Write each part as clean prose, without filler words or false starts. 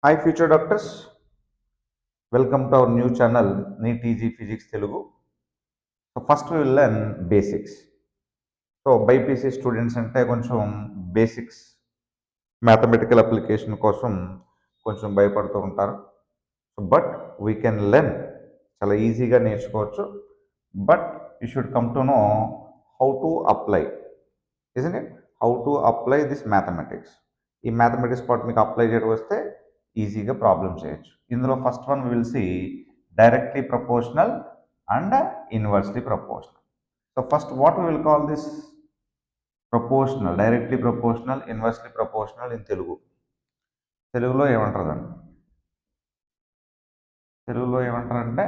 Hi future doctors, welcome to our new channel NEET Easy Physics Telugu. So first we will learn basics. So BiPC students అంటే కొంచెం basics mathematical application కోసం కొంచెం భయపడుతూ ఉంటారు. But we can learn, చాలా ఈజీగా నేర్చుకోవచ్చు. But you should come to know how to apply, isn't it, how to apply this mathematics. ఈ మ్యాథమెటిక్స్ పార్ట్ మీకు అప్లై చేయడం వస్తే ఈజీగా ప్రాబ్లం చేయొచ్చు. ఇందులో first one will see directly proportional and inversely proportional. So first what will call this proportional, directly proportional, inversely proportional in తెలుగులో ఏమంటారు దాన్ని? తెలుగులో ఏమంటారంటే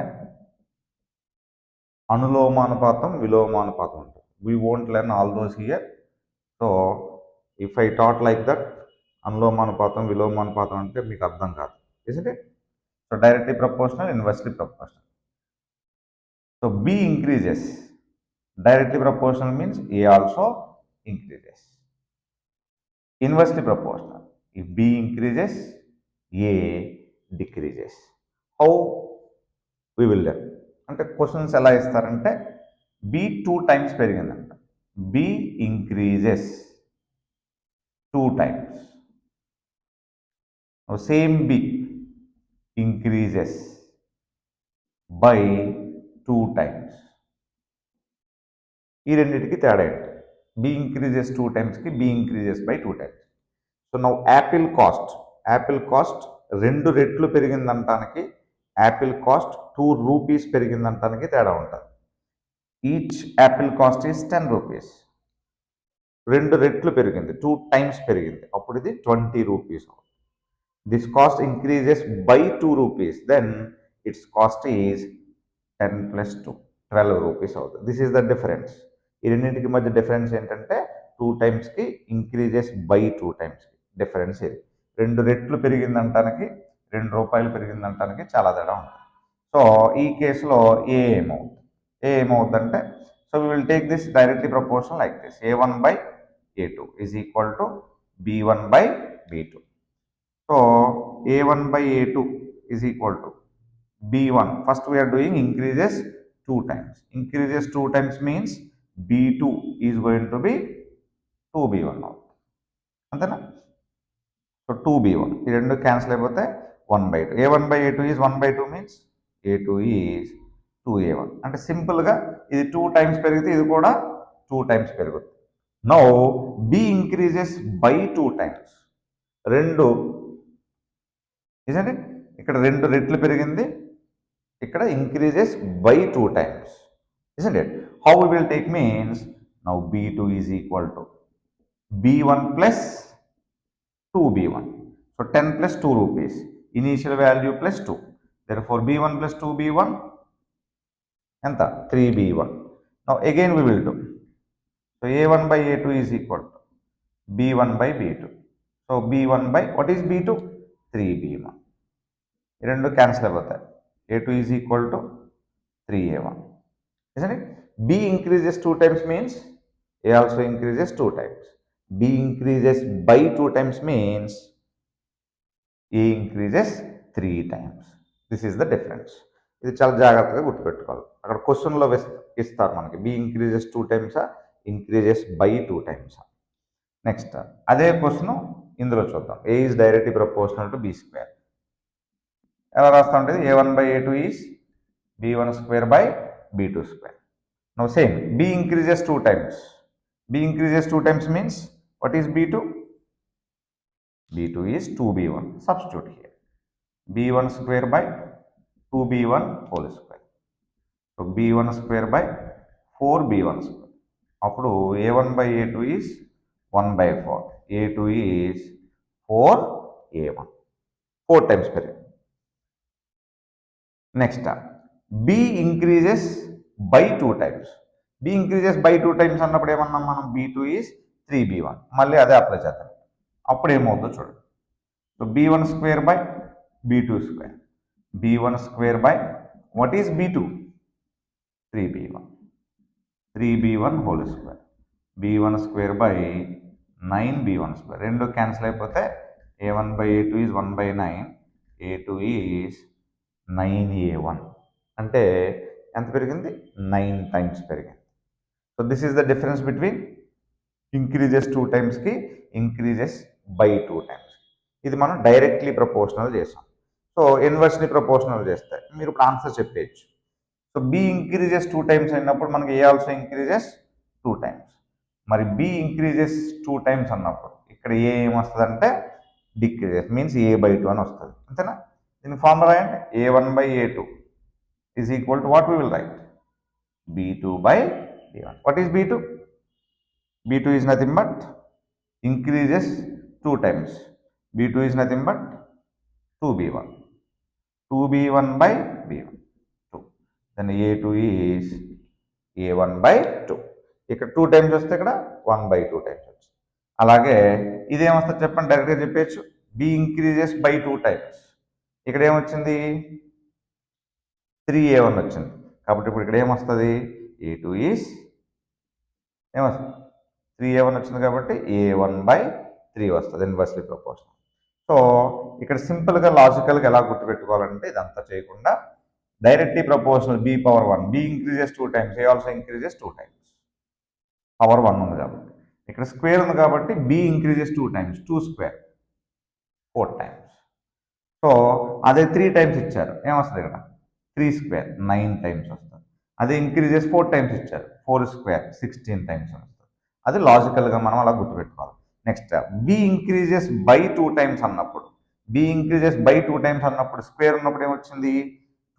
అనులోమానుపాతం, విలోమానుపాతం అంటారు. We won't learn all those here. So if I taught like that, అనులోమానుపాతం, విలోమానుపాతం అంటే మీకు అర్థం కాదు, isn't it? So directly proportional, inversely proportional. So B increases. Directly proportional means A also increases. Inversely proportional. If B increases, A decreases. How we will learn? అంటే questions ఎలా ఇస్తారంటే B 2 times పెరిగిందంట. B increases 2 times. Now same B increases by 2 times. ఈ రెండింటికి తేడా ఏంటి? B increases 2 times కి B increases by 2 times. So now apple cost 2 రెట్లు పెరిగిందంటానికి, యాపిల్ కాస్ట్ 2 రూపీస్ పెరిగిందంటానికి తేడా ఉంటుంది. Each apple cost is 10 rupees. 2 రెట్లు పెరిగింది, 2 times పెరిగింది, అప్పుడు ఇది 20 rupees. This cost increases by 2 rupees, then its cost is 10 plus 2, 12 rupees అవుతుంది. This is the difference. ఈ రెండింటికి మధ్య డిఫరెన్స్ ఏంటంటే 2 టైమ్స్కి ఇంక్రీజెస్ బై 2 టైమ్స్కి డిఫరెన్స్ ఇది. 2 రెట్లు పెరిగిందంటానికి, 2 రూపాయలు పెరిగిందంటానికి చాలా తేడా ఉంటుంది. సో ఈ కేసులో ఏమవుతుందంటే, so we will take this directly proportional like this, A1 by A2 is equal to B1 by B2. So A1 by A2 is equal to B1. First we are doing increases 2 times. Increases 2 times means B2 is going to be 2B1 now. అంతేనా? So 2B1 ఈ రెండు cancel అయిపోతే 1/2. A1 by A2 is 1/2 means A2 is 2A1. అంటే సింపుల్గా ఇది 2 times పెరిగితే ఇది కూడా 2 times పెరుగుతుంది. Now B increases by 2 times. 2 ఇదండి, ఇక్కడ 2 రెట్లు పెరిగింది, ఇక్కడ increases by 2 times, isn't it? How we will take means, now B2 is equal to B1 plus 2B1. So 10 plus 2 rupees, initial value plus 2. Therefore B1 plus 2B1 enta 3B1. Now again we will do. So A1 by A2 is equal to B1 by B2. So B1 by what is B2? 3B1. ఈ రెండు cancel అయిపోతాయి. A2 is equal to 3A1. Isn't it? B increases 2 times means A also increases 2 times. B increases by 2 times means A increases 3 times. This is the difference. ఇది చాలా జాగ్రత్తగా గుర్తుపెట్టుకోవాలి. అక్కడ క్వశ్చన్లో ఇస్తారు మనకి B increases 2 times, increases by 2 times. Next అదే question ఇందులో చూద్దాం. A is directly proportional to B square. ఎలా రాస్తా ఉంటుంది? A1 by A2 is B1 square by B2 square. Now same, B increases 2 times. B increases 2 times means what is B2? B2 is 2B1. Substitute here. B1 square by 2B1 whole square. So B1 square by 4B1 square. అప్పుడు A1 by A2 is 1/4. A2 is 4A1. 4 times పెరిగింది. Next B increases by 2 times. B increases by 2 times అన్నప్పుడు ఏమన్నాం మనం? B2 is 3B1. మళ్ళీ అదే apply చేద్దాం. అప్పుడు ఏమవుతుందో చూడండి. So B1 square by B2 square. B1 square by what is B2? 3B1. 3B1 whole square. B1 square by 9B1 square. రెండు cancel అయిపోతే A1 by A2 is 1/9. A2 is 9A1 అంటే ఎంత పెరిగింది 9 టైమ్స్ పెరిగింది. So this is the difference between increases 2 టైమ్స్కి increases by 2 times. ఇది మనం directly proportional చేసాం. సో ఇన్వర్స్లీ ప్రపోర్షనల్ చేస్తే మీరు ఇప్పుడు ఆన్సర్ చెప్పేయచ్చు. సో బి ఇంక్రీజెస్ 2 టైమ్స్ అయినప్పుడు మనకి ఏ ఆల్సో ఇంక్రీజెస్ 2 టైమ్స్. మరి బి ఇంక్రీజెస్ 2 టైమ్స్ అన్నప్పుడు ఇక్కడ ఏ ఏమొస్తుందంటే డిక్రీజెస్, మీన్స్ A/2 అని వస్తుంది. అంతేనా? దీని ఫార్ములా ఏంటి? A1/A2 is equal to what we will write? B2/B1. What is B2? B2 is nothing but increases 2 times. B2 is nothing but 2B1. 2B1 by B1. 2. Then A2 is A1/2. ఇక్కడ 2 times వస్తే ఇక్కడ 1/2 times వచ్చింది. అలాగే ఇదేమొస్తుంది చెప్పండి, డైరెక్ట్గా చెప్పేయచ్చు. B increases by 2 times. ఇక్కడ ఏమొచ్చింది? 3A1 వచ్చింది. కాబట్టి ఇప్పుడు ఇక్కడ ఏమొస్తుంది? A2 ఈజ్ ఏమొస్తుంది? 3A1 వచ్చింది కాబట్టి A1/3 వస్తుంది, ఇన్వర్స్లీ ప్రపోర్షనల్. సో ఇక్కడ సింపుల్గా లాజికల్గా ఎలా గుర్తుపెట్టుకోవాలంటే ఇదంతా చేయకుండా directly proportional B/1. B increases 2 times, A also increases 2 times. Power 1 ఉంది కాబట్టి. ఇక్కడ స్క్వేర్ ఉంది కాబట్టి B increases 2 times, 2 square 4 times. So అదే 3 టైమ్స్ ఇచ్చారు, ఏమొస్తుంది ఇక్కడ? 3 స్క్వేర్ 9 టైమ్స్ వస్తుంది. అదే ఇంక్రీజెస్ 4 టైమ్స్ ఇచ్చారు, 4 స్క్వేర్ 16 టైమ్స్ వస్తుంది. అది లాజికల్గా మనం అలా గుర్తుపెట్టుకోవాలి. Next b increases by 2 times అన్నప్పుడు, బి ఇంక్రీజెస్ బై 2 టైమ్స్ అన్నప్పుడు స్క్వేర్ ఉన్నప్పుడు ఏమొచ్చింది?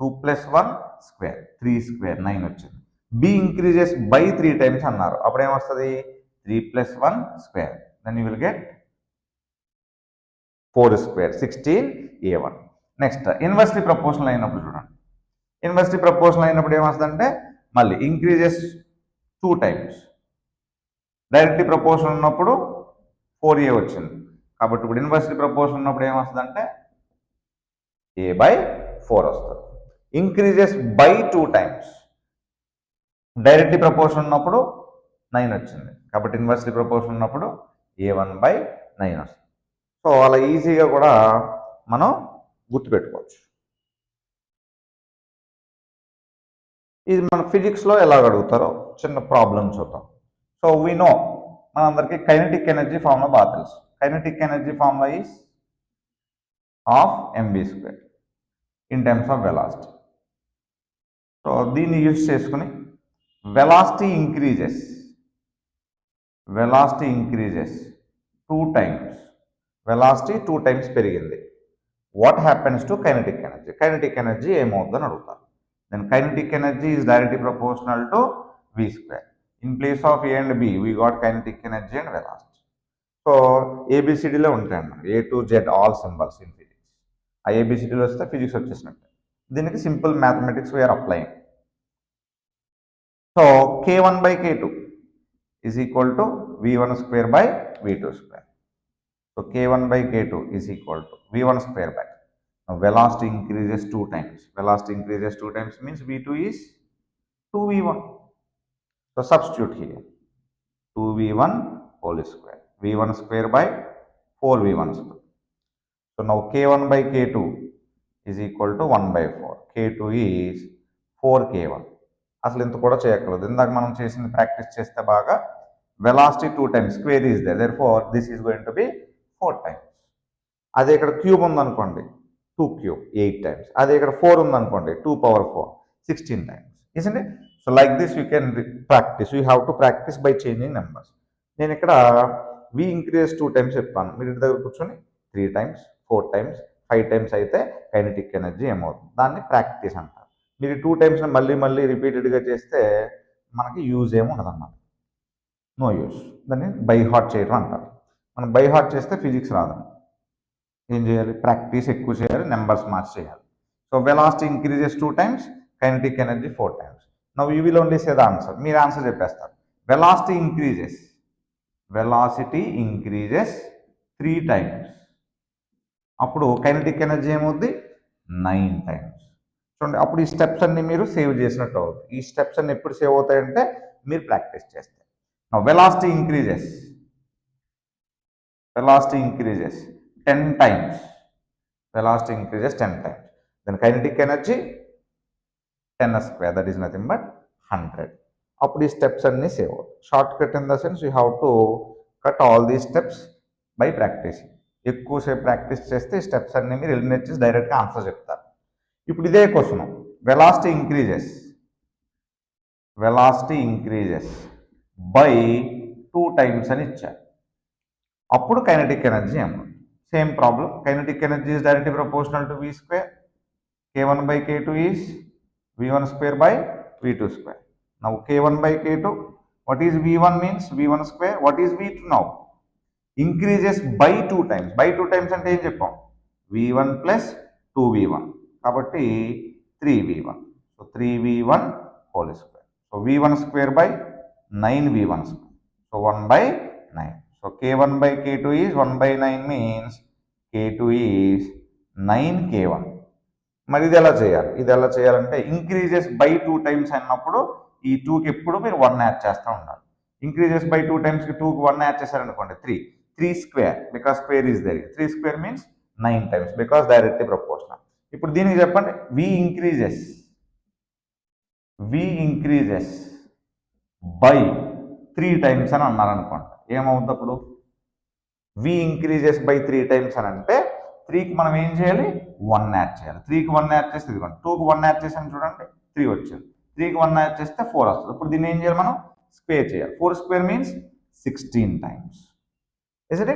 2 + 1 స్క్వేర్ 3 స్క్వేర్ 9 వచ్చింది. బి ఇంక్రీజెస్ బై 3 టైమ్స్ అన్నారు, అప్పుడు ఏమొస్తుంది? 3 + 1 square, then you will get 4 square 16A1. Next inversely proportional అయినప్పుడు చూడండి. ఇన్వర్స్లీ ప్రపోర్షనల్ అయినప్పుడు ఏమొస్తుందంటే మళ్ళీ ఇంక్రీజెస్ 2 టైమ్స్. డైరెక్ట్లీ ప్రపోర్షనల్ ఉన్నప్పుడు 4A వచ్చింది. కాబట్టి ఇప్పుడు ఇన్వర్స్లీ ప్రపోర్షనల్ ఉన్నప్పుడు ఏమొస్తుందంటే A/4 వస్తుంది. Increases by 2 times. Directly proportional ఉన్నప్పుడు 9 వచ్చింది. కాబట్టి ఇన్వర్స్లీ ప్రపోర్షనల్ ఉన్నప్పుడు A1/9 వస్తుంది. సో అలా ఈజీగా కూడా మనం గుర్తుపెట్టుకోవచ్చు. ఇది మన ఫిజిక్స్లో ఎలా అడుగుతారో చిన్న ప్రాబ్లం చూద్దాం. సో వీ నో, మనందరికీ కైనెటిక్ ఎనర్జీ ఫార్ములా బాగా తెలుసు. Kinetic energy formula is ½ mv² in terms of velocity. So దీన్ని యూజ్ చేసుకుని velocity increases 2 times, velocity 2 times పెరిగింది. What happens to kinetic energy? Kinetic energy ఏమవుతుందని అడుగుతారు. Then kinetic energy is directly proportional to v². In place of A and B, we got kinetic energy and velocity. So ABCDలో ఉంటాయండి, A to Z all symbols in physics. ఆ ABCDలో వస్తే physics వచ్చేసినట్టు. దీనికి simple mathematics we are applying. So K1/K2 is equal to V1² V2². So K1/K2 is equal to V1² by. Now velocity increases 2 times. Velocity increases 2 times means V2 is 2V1. So substitute here 2V1 whole square, V1² by 4V1². So now K1/K2 is equal to 1/4. K2 is 4K1. అసలు ఇంత కూడా చేయక్కర్లేదు, ఇందాక మనం చేసింది practice చేస్తే బాగా. Velocity 2 times, square is there, therefore this is going to be 4 times. అదే ఇక్కడ క్యూబ్ ఉందనుకోండి 2³ 8 టైమ్స్. అదే ఇక్కడ 4 ఉందనుకోండి 2⁴ 16 times. isn't it? So like this you can practice. You have to practice by changing numbers. నేను ఇక్కడ V ఇంక్రీజ్ 2 టైమ్స్ చెప్పాను, మీరు ఇంటి దగ్గర కూర్చొని 3 టైమ్స్ 4 టైమ్స్ 5 టైమ్స్ అయితే కైనెటిక్ ఎనర్జీ ఏమవుతుంది, దాన్ని ప్రాక్టీస్ అంటారు. మీరు 2 టైమ్స్ మళ్ళీ మళ్ళీ రిపీటెడ్గా చేస్తే మనకి యూజ్ ఏమి ఉండదన్నమాట, నో యూజ్. దాన్ని బై హార్ట్ చేయడం అంటారు. మనం బై హార్ట్ చేస్తే ఫిజిక్స్ రాదు. ఏం చేయాలి? ప్రాక్టీస్ ఎక్కువ చేయాలి, నెంబర్స్ మార్చి చేయాలి. So velocity increases 2 times, kinetic energy 4 times. Now you will only say the answer. మీరు ఆన్సర్ చెప్పేస్తారు. వెలాసిటీ ఇంక్రీజెస్ 3 టైమ్స్, అప్పుడు కైనెటిక్ ఎనర్జీ ఏమవుద్ది? 9 టైమ్స్. చూడండి, అప్పుడు ఈ స్టెప్స్ అన్ని మీరు సేవ్ చేసినట్టు అవుతుంది. ఈ స్టెప్స్ అన్ని ఎప్పుడు సేవ్ అవుతాయంటే మీరు ప్రాక్టీస్ చేస్తే. Now velocity increases 10 times. velocity increases 10 times. Then kinetic energy 10 square, that is nothing but 100. అప్పుడు ఈ స్టెప్స్ అన్నీ సేవ్ అవుతాయి. Shortcut in the sense you have to cut all these steps by practicing. ఎక్కువసేపు practice చేస్తే ఈ steps అన్నీ మీరు eliminate చేసి డైరెక్ట్గా ఆన్సర్ చెప్తారు. ఇప్పుడు ఇదే question, velocity increases by 2 times అని ఇచ్చారు. అప్పుడు కైనెటిక్ ఎనర్జీ ఏమో same problem. Kinetic energy is directly proportional to v square. k1 by k2 is v1 square by v2 square. Now k1 by k2, what is v1 means v1 square, what is v2 now? Increases by 2 times. By 2 times అంటే ఏం చెప్పాం, v1 plus 2v1 కాబట్టి 3v1. So 3v1 whole square. So v1 square by 9v1 square. So 1 by 9. So k1 by k2 is 1 by 9 means k2 is 9k1. మరి ఇది ఎలా చేయాలి? ఇది ఎలా చేయాలంటే ఇంక్రీజెస్ బై 2 times అన్నప్పుడు ఈ 2కి ఎప్పుడు మీరు 1 యాడ్ చేస్తూ ఉండాలి. ఇంక్రీజెస్ బై 2 timesకి 2కి 1 యాడ్ చేశారనుకోండి 3 square, because square is there. 3 square means 9 times because directly proportional. ఇప్పుడు దీనికి చెప్పండి, v increases బై 3 times అని అన్నారనుకోండి, ఏమవుతుంది అప్పుడు? v increases బై 3 times అని అంటే 3కి మనం ఏం చేయాలి, 1 యాడ్ చేయాలి. 3కి 1 యాడ్ చేస్తే ఇదిగోండి, 2కి 1 యాడ్ చేసాను చూడండి 3 వచ్చింది. 3కి 1 యాడ్ చేస్తే 4 వస్తుంది. ఇప్పుడు దీన్ని ఏం చేయాలి, మనం స్క్వేర్ చేయాలి. 4 square మీన్స్ 16 times. ఇట్?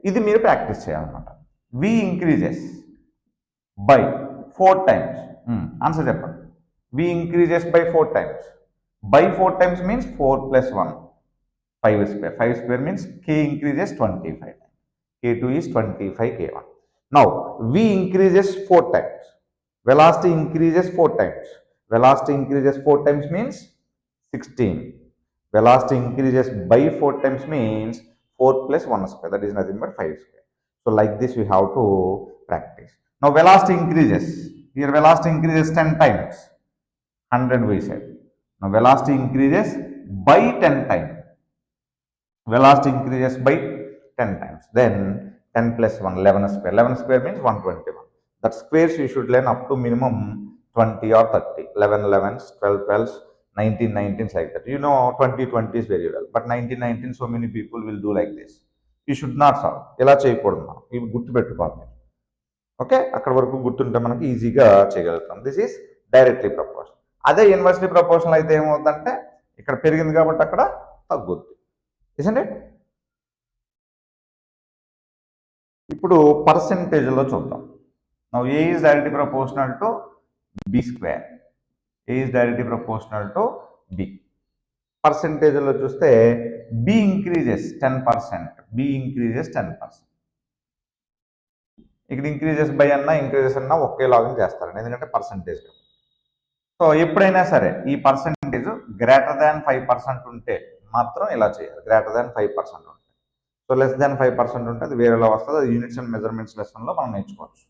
ఇది మీరు ప్రాక్టీస్ చేయాలన్నమాట. v increases by 4 times. Answer చెప్పండి. v increases by 4 times. By 4 times means 4 plus 1 5 square. 5 square means k increases 25 times. k2 is 25 k1. Now v increases 4 times. Velocity increases 4 times. Velocity increases 4 times means 16. Velocity increases by 4 times means 4 plus 1 square, that is nothing but 5 square. So like this we have to practice. Now velocity increases. Here velocity increases 10 times. 100 we said. Now velocity increases by 10 times. Velocity increases by 10 times. Then 10 plus 1, 11 square. 11 square means 121. That squares you should learn up to minimum 20 or 30. 11 11s, 12 12s, 19 19s, like that. You know 20 20s very well. But 19 19, so many people will do like this. You should not solve. ఇలా చేయకూడదు మనం. ఇవి గుర్తుపెట్టుకోవాలి. Okay, అక్కడ వరకు గుర్తుంటే మనకి ఈజీగా చేయగలుగుతాం. This is directly proportional. అదే ఇన్వర్స్లీ ప్రపోర్షనల్ అయితే ఏమవుతుందంటే ఇక్కడ పెరిగింది కాబట్టి అక్కడ తగ్గుద్ది. Isn't it? ఇప్పుడు పర్సెంటేజ్లో చూద్దాం. Now A is directly proportional to B square. A is directly proportional to B. పర్సెంటేజ్లో చూస్తే బి ఇంక్రీజెస్ 10%. B increases 10%. ఇక్కడ ఇంక్రీజెస్ బై అన్నా ఇంక్రీజెస్ అన్నా ఒకేలాగా చేస్తారండి, ఎందుకంటే పర్సెంటేజ్. సో ఎప్పుడైనా సరే ఈ పర్సెంటేజ్ గ్రేటర్ దాన్ 5% ఉంటే మాత్రం ఇలా చేయాలి. గ్రేటర్ దాన్ 5% ఉంటే. సో లెస్ దాన్ 5% ఉంటే అది వేరేలా వస్తుంది. అది యూనిట్స్ అండ్ మెజర్మెంట్స్ లెసన్లో మనం నేర్చుకోవచ్చు.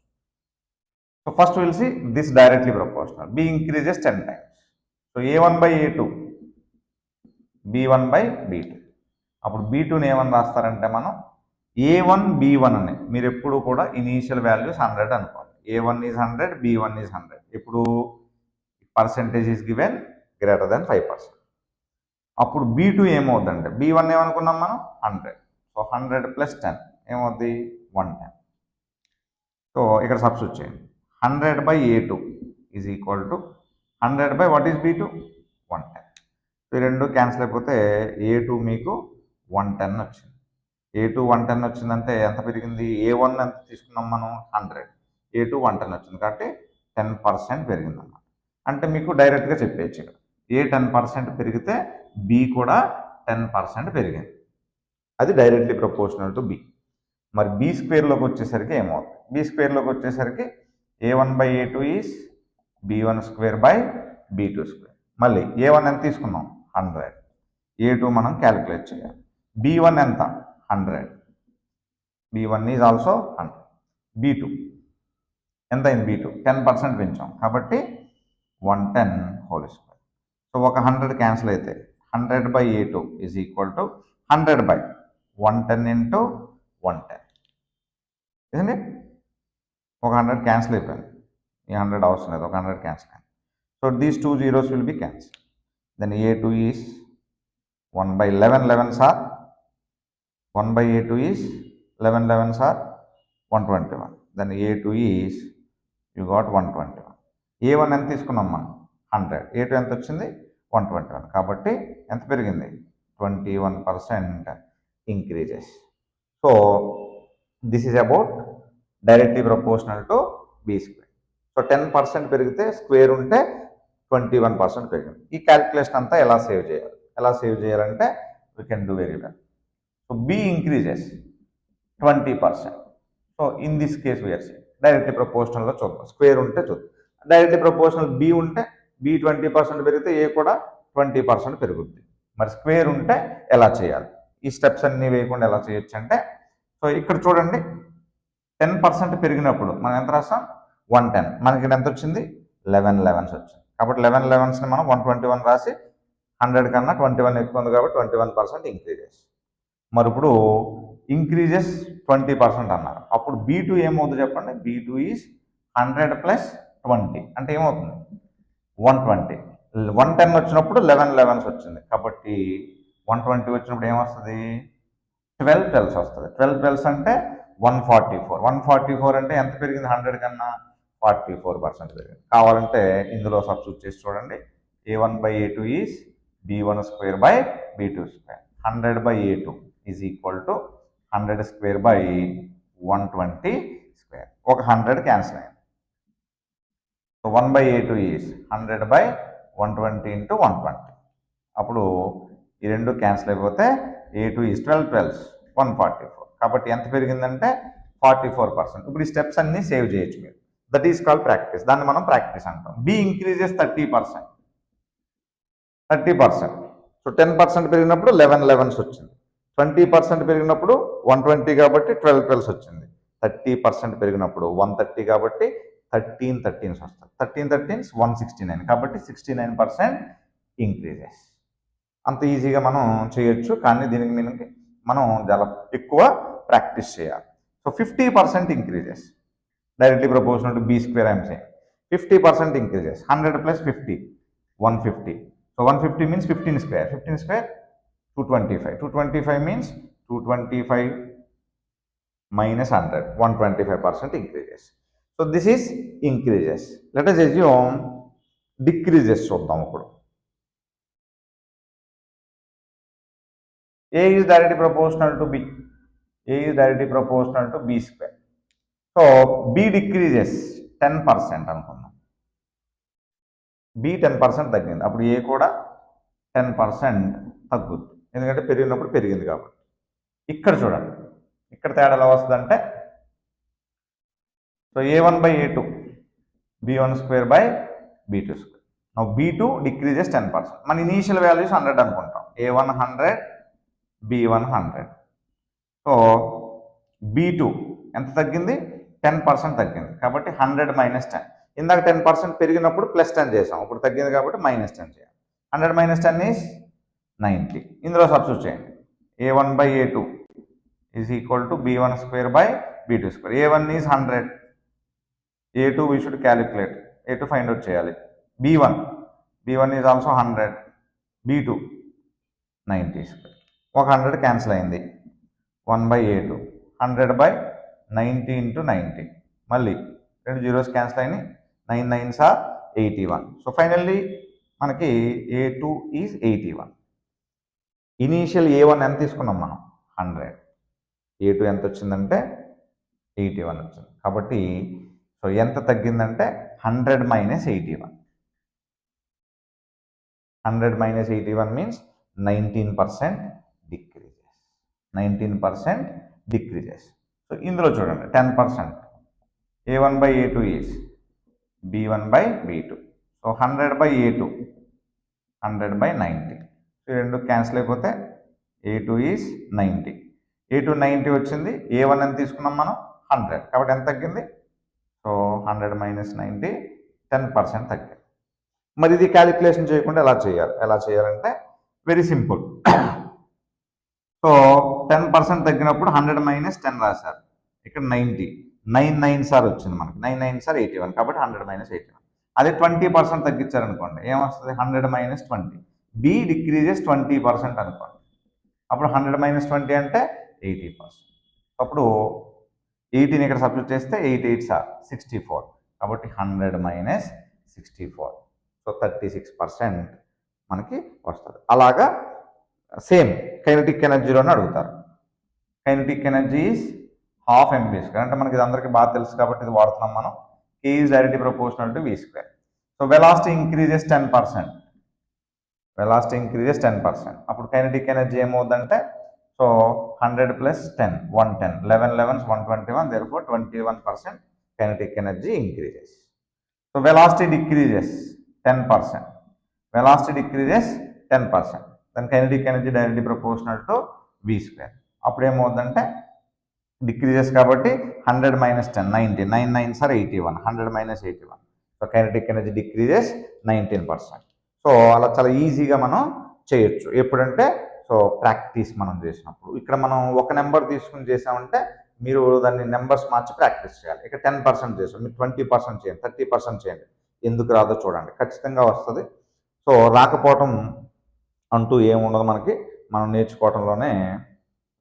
So first will see this directly proportional. B increases 10 times. So a1 by a2, b1 by b2. అప్పుడు b2ని ఏమని రాస్తారంటే మనం a1 b1 అని. మీరు ఎప్పుడు కూడా ఇనీషియల్ వాల్యూస్ 100 అనుకోండి. a1 is 100, b1 is 100. ఇప్పుడు percentage is given greater than 5%. అప్పుడు b2 ఏమవుతుందంటే b1 ఏమనుకున్నాం మనం 100. సో 100 plus 10 ఏమవుద్ది 110. సో ఇక్కడ సబ్స్టిట్యూట్ చేయండి. 100 by a2 is equal to 100 by what is b2 110. So ఈ రెండు క్యాన్సిల్ అయిపోతే a2 మీకు 110 వచ్చింది. a2 110 వచ్చిందంటే ఎంత పెరిగింది? a1 ఎంత తీసుకున్నాం మనం 100, a2 110 వచ్చింది కాబట్టి 10% పెరిగింది అన్నమాట. అంటే మీకు డైరెక్ట్గా చెప్పేయచ్చు ఇక్కడ ఏ 10% పెరిగితే బి కూడా 10% పెరిగింది. అది డైరెక్ట్లీ ప్రపోర్షనల్ టు బి. మరి బి స్క్వేర్లోకి వచ్చేసరికి ఏమవుతుంది? బి స్క్వేర్లోకి వచ్చేసరికి a1 by a2 is b1 square by b2 square. మళ్ళీ a1 ఎంత తీసుకున్నాం 100, a2 మనం క్యాలిక్యులేట్ చేయాలి. b1 ఎంత 100, b1 ఈజ్ ఆల్సో 100. b2 ఎంత అయింది? b2 10% పెంచాం కాబట్టి 110 హోల్ స్క్వేర్. సో ఒక 100 క్యాన్సిల్ అయితే 100 by a2 is equal to 100 by 110 into 110. Isn't it? ఒక 100 క్యాన్సిల్ అయిపోయింది. ఈ 100 అవసరం లేదు, ఒక 100 క్యాన్సిల్ అయింది. So these 2 zeros will be cancelled. Then A2 is 1 by 11 11s are 1 by A2 is 11 11s are 121. Then A2 is you got 121. A1 ఎంత తీసుకున్నాం మనం 100, A2 ఎంత వచ్చింది 121. కాబట్టి ఎంత పెరిగింది 21% increases. So this is about directly proportional to B square. So 10% పెరిగితే square ఉంటే 21% పెరిగింది. ఈ క్యాలిక్యులేషన్ అంతా ఎలా సేవ్ చేయాలంటే we can do very well. So B increases 20%. So in this case we are saying directly ప్రపోర్షనల్గా చూద్దాం. స్క్వేర్ ఉంటే చూద్దాం. డైరెక్ట్లీ ప్రపోర్షనల్ బి ఉంటే బి 20% పెరిగితే ఏ కూడా 20% పెరుగుద్ది. మరి స్క్వేర్ ఉంటే ఎలా చేయాలి? ఈ స్టెప్స్ అన్నీ వేయకుండా ఎలా చేయొచ్చు అంటే, సో ఇక్కడ చూడండి 10% పెరిగినప్పుడు మనం ఎంత రాస్తాం 110. మనకి ఎంత వచ్చింది 11 11s వచ్చింది. కాబట్టి 11 11స్ని మనం 121 రాసి 100 కన్నా 21 ఎక్కువ ఉంది కాబట్టి 21% ఇంక్రీజెస్. మరి ఇప్పుడు ఇంక్రీజెస్ 20% అన్నారు. అప్పుడు B2 ఏమవుతుంది చెప్పండి? B2 ఈజ్ 100 ప్లస్ 20 అంటే ఏమవుతుంది 120. 110 వచ్చినప్పుడు 11 11s వచ్చింది కాబట్టి 120 వచ్చినప్పుడు ఏమొస్తుంది 12 12s వస్తుంది. 12 12s అంటే 144. 144 అంటే ఎంత పెరిగింది 100 కన్నా 44% పెరిగింది. కావాలంటే ఇందులో సబ్స్టిట్యూట్ చేసి చూడండి. A1 by A2 is B1 square by B2 square. 100 by A2 is equal to 100 square by 120 square. ఒక 100 క్యాన్సిల్ అయింది. So 1 by A2 is 100 by 120 into 120. అప్పుడు ఈ రెండు క్యాన్సిల్ అయిపోతే A2 ఈజ్ 12 12s 144. కాబట్టి ఎంత పెరిగిందంటే 44%. ఇప్పుడు ఈ స్టెప్స్ అన్నీ సేవ్ చేయొచ్చు మీరు. That is called practice. దాన్ని మనం ప్రాక్టీస్ అంటాం. B increases 30%. 30%. సో 10% పెరిగినప్పుడు 11 11s వచ్చింది. 20% పెరిగినప్పుడు 120 కాబట్టి 12 12s వచ్చింది. 30% పెరిగినప్పుడు 130 కాబట్టి 13 13s వస్తుంది. 13 13s 169 కాబట్టి 69% ఇంక్రీజెస్. అంత ఈజీగా మనం చేయొచ్చు, కానీ దీనికి మనం చాలా ఎక్కువ ప్రాక్టీస్ చేయాలి. So 50% increases directly proportional to B square I'm saying. 50% increases 100 plus 50 150. So 150 means 15 square. 15 square 225. 225 means 225 minus 100 125% increases. So this is increases. Let us assume decreases చూద్దాం. ఇప్పుడు A is directly proportional to B. A is directly proportional to B square. So B decreases 10% అనుకుందాం. B 10% తగ్గింది. అప్పుడు A కూడా 10% తగ్గుద్ది, ఎందుకంటే పెరిగినప్పుడు పెరిగింది కాబట్టి. ఇక్కడ చూడండి, ఇక్కడ తేడా ఎలా వస్తుందంటే, so A1 by A2 B1 square by B2 square. Now B2 decreases 10%. మన ఇనీషియల్ వాల్యూస్ 100 అనుకుంటాం. A1 100 B1 100. సో B2 ఎంత తగ్గింది 10% తగ్గింది కాబట్టి 100 మైనస్ 10. ఇందాక 10% పెరిగినప్పుడు ప్లస్ 10 చేసాం, ఇప్పుడు తగ్గింది కాబట్టి మైనస్ 10 చేయాలి. 100 మైనస్ 10 ఈజ్ 90. ఇందులో సబ్స్టిట్యూట్ చేయండి. A1 by A2 is equal to B1 square by B2 square. A1 is 100. A2 we should calculate. A2 find out చేయాలి. B1 is also 100. B2 90 square. ఒక 100 క్యాన్సిల్ అయింది. 1 by A2 100 by 90 into 90. మళ్ళీ రెండు zeros cancel అయినాయి. 9 9s are 81. So finally మనకి A2 is 81. Initial A1 ఎంత తీసుకున్నాం మనం 100. A2 ఎంత వచ్చిందంటే 81 వచ్చింది. కాబట్టి సో ఎంత తగ్గిందంటే 100 minus 81. 100 minus 81 means 19% decreases. 19% decreases. So ఇందులో చూడండి 10%. A1 by A2 is B1 by B2. So 100 by A2 100 by 90. So రెండు క్యాన్సిల్ అయిపోతే A2 ఈజ్ 90. A2 90 వచ్చింది. A1 ఎంత తీసుకున్నాం మనం 100. కాబట్టి ఎంత తగ్గింది? సో 100 మైనస్ 90 10% తగ్గింది. మరి ఇది క్యాలిక్యులేషన్ చేయకుండా ఎలా చేయాలంటే వెరీ సింపుల్. సో 10% తగ్గినప్పుడు 100 మైనస్ 10 రాశారు. ఇక్కడ 90 9 సార్ వచ్చింది మనకి 9 సార్ 81 కాబట్టి 100 మైనస్ 81. అదే 20% తగ్గించారనుకోండి ఏమొస్తుంది 100 మైనస్ 20. బి డిక్రీజెస్ 20% అనుకోండి అప్పుడు 100 మైనస్ 20 అంటే 80%. అప్పుడు 18 ఇక్కడ సబ్స్టిట్యూట్ చేస్తే 8 8 సార్ 64 కాబట్టి 100 మైనస్ 64. సో 36% మనకి వస్తుంది. అలాగా సేమ్ కైనెటిక్ ఎనర్జీలోనే అడుగుతారు. Kinetic energy is half MB square అంటే మనకి ఇది అందరికీ బాగా తెలుసు కాబట్టి ఇది వాడుతున్నాం మనం. K is directly proportional to V square. So velocity increases 10%. Velocity increases 10%. అప్పుడు కైనెటిక్ ఎనర్జీ ఏమవుతుందంటే so 100 plus 10 110 11 11 121 therefore 21% kinetic energy increases. So velocity decreases 10%. Velocity decreases 10%. Then kinetic energy directly proportional to v square. అప్పుడు ఏమవుతుందంటే decreases కాబట్టి 100 minus 10 90 9 9 sir 81 100 minus 81. So kinetic energy decreases 19%. So అలా చాలా ఈజీగా మనం చేయొచ్చు ఎప్పుడంటే సో ప్రాక్టీస్ మనం చేసినప్పుడు. ఇక్కడ మనం ఒక నెంబర్ తీసుకుని చేసామంటే మీరు దాన్ని నెంబర్స్ మార్చి ప్రాక్టీస్ చేయాలి. ఇక్కడ 10% చేసాం మీరు 20% చేయండి 30% చేయండి ఎందుకు రాదో చూడండి ఖచ్చితంగా వస్తుంది. సో రాకపోవటం అంటూ ఏముండదు మనకి మనం నేర్చుకోవటంలోనే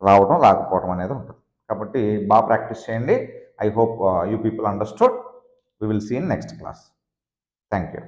రావడం రాకపోవడం అనేది ఉంటుంది. కాబట్టి బాగా ప్రాక్టీస్ చేయండి. I hope you people understood. We will see in next class. Thank you.